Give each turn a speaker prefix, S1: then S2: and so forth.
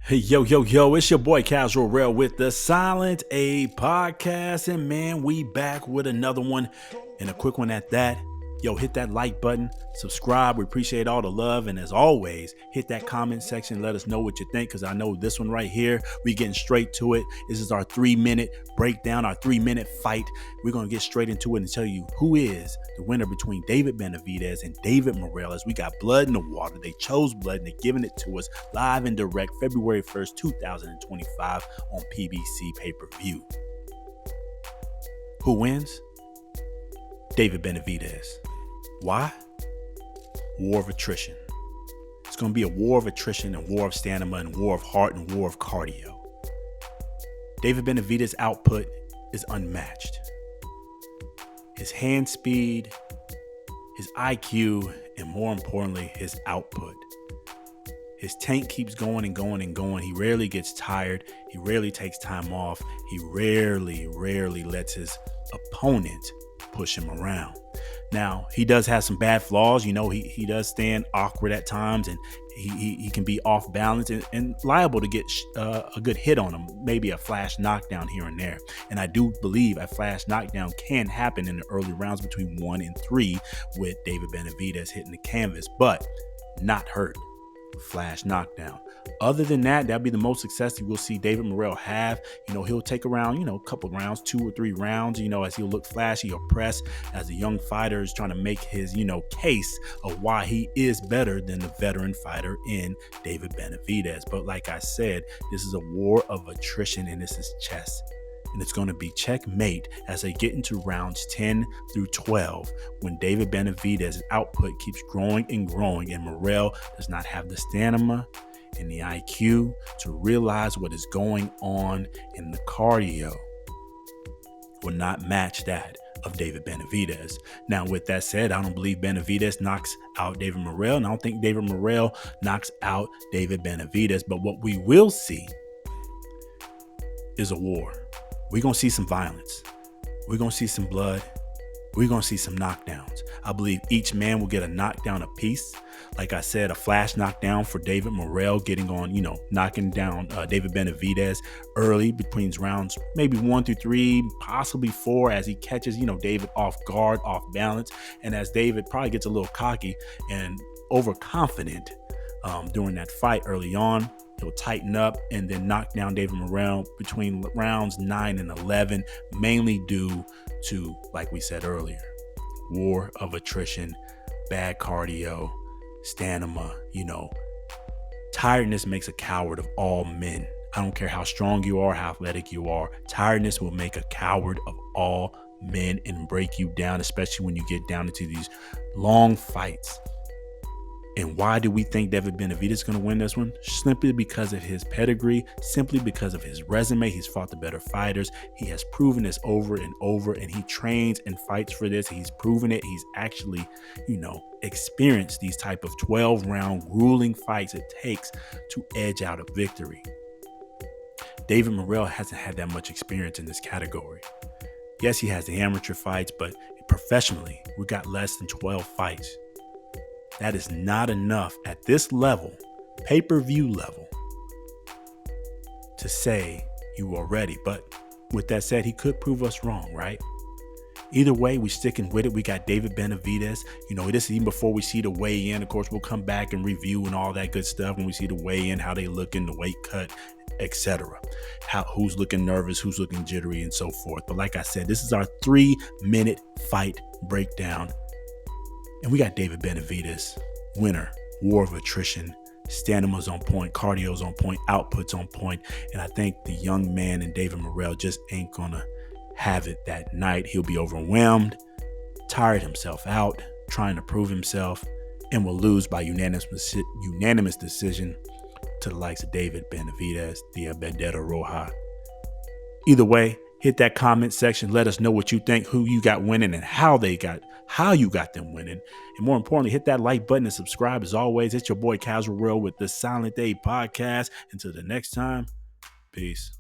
S1: Hey, yo, it's your boy Casual Rail with the Silent A podcast. And man, we back with another one and a quick one at that. Yo, hit that like button, subscribe. We appreciate all the love. And as always, hit that comment section. Let us know what you think, because I know this one right here, we getting straight to it. This is our 3-minute breakdown, our 3-minute fight. We're going to get straight into it and tell you who is the winner between David Benavidez and David Morrell. As we got blood in the water. They chose blood and they're giving it to us live and direct February 1st, 2025 on PBC pay-per-view. Who wins? David Benavidez. Why? War of attrition. It's going to be a war of attrition and war of stamina and war of heart and war of cardio. David Benavidez's output is unmatched. His hand speed, his IQ, and more importantly, his output. His tank keeps going and going and going. He rarely gets tired. He rarely takes time off. He rarely lets his opponent push him around. Now, he does have some bad flaws. You know, he does stand awkward at times, and he can be off balance and liable to get a good hit on him, maybe a flash knockdown here and there. And I do believe a flash knockdown can happen in the early rounds between 1 and 3 with David Benavidez hitting the canvas, but not hurt. Flash knockdown. Other than that, that'll be the most success you will see David Morrell have. You know, he'll take around, a couple rounds, 2 or 3 rounds, as he'll look flashy or press as a young fighter is trying to make his, case of why he is better than the veteran fighter in David Benavidez. But like I said, this is a war of attrition and this is chess. And it's going to be checkmate as they get into rounds 10 through 12 when David Benavidez's output keeps growing and growing and Morrell does not have the stamina and the IQ to realize what is going on, and the cardio will not match that of David Benavidez. Now, with that said, I don't believe Benavidez knocks out David Morrell, and I don't think David Morrell knocks out David Benavidez. But what we will see is a war. We're going to see some violence. We're going to see some blood. We're going to see some knockdowns. I believe each man will get a knockdown apiece. Like I said, a flash knockdown for David Morrell getting on, knocking down David Benavidez early between rounds, maybe 1 through 3, possibly 4, as he catches, David off guard, off balance. And as David probably gets a little cocky and overconfident during that fight early on, he'll tighten up and then knock down David Morrell between rounds 9 and 11, mainly due to, like we said earlier, war of attrition, bad cardio, stamina. Tiredness makes a coward of all men. I don't care how strong you are, how athletic you are. Tiredness will make a coward of all men and break you down, especially when you get down into these long fights. And why do we think David Benavidez is going to win this one? Simply because of his pedigree, simply because of his resume. He's fought the better fighters. He has proven this over and over, and he trains and fights for this. He's proven it. He's actually, experienced these type of 12-round grueling fights it takes to edge out a victory. David Morrell hasn't had that much experience in this category. Yes, he has the amateur fights, but professionally, we got less than 12 fights. That is not enough at this level, pay-per-view level, to say you are ready. But with that said, he could prove us wrong, right? Either way, we sticking with it. We got David Benavidez. This is even before we see the weigh-in. Of course, we'll come back and review and all that good stuff when we see the weigh-in, how they look in the weight cut, etc. Who's looking nervous, who's looking jittery, and so forth. But like I said, this is our 3-minute fight breakdown. And we got David Benavidez, winner, war of attrition, stamina's on point, cardio's on point, output's on point. And I think the young man in David Morrell just ain't going to have it that night. He'll be overwhelmed, tired himself out, trying to prove himself, and will lose by unanimous decision to the likes of David Benavidez, the Vendetta Roja. Either way, hit that comment section. Let us know what you think, who you got winning, and how you got them winning. And more importantly, hit that like button and subscribe. As always, it's your boy Casual Rail with the Silent A podcast. Until the next time, peace.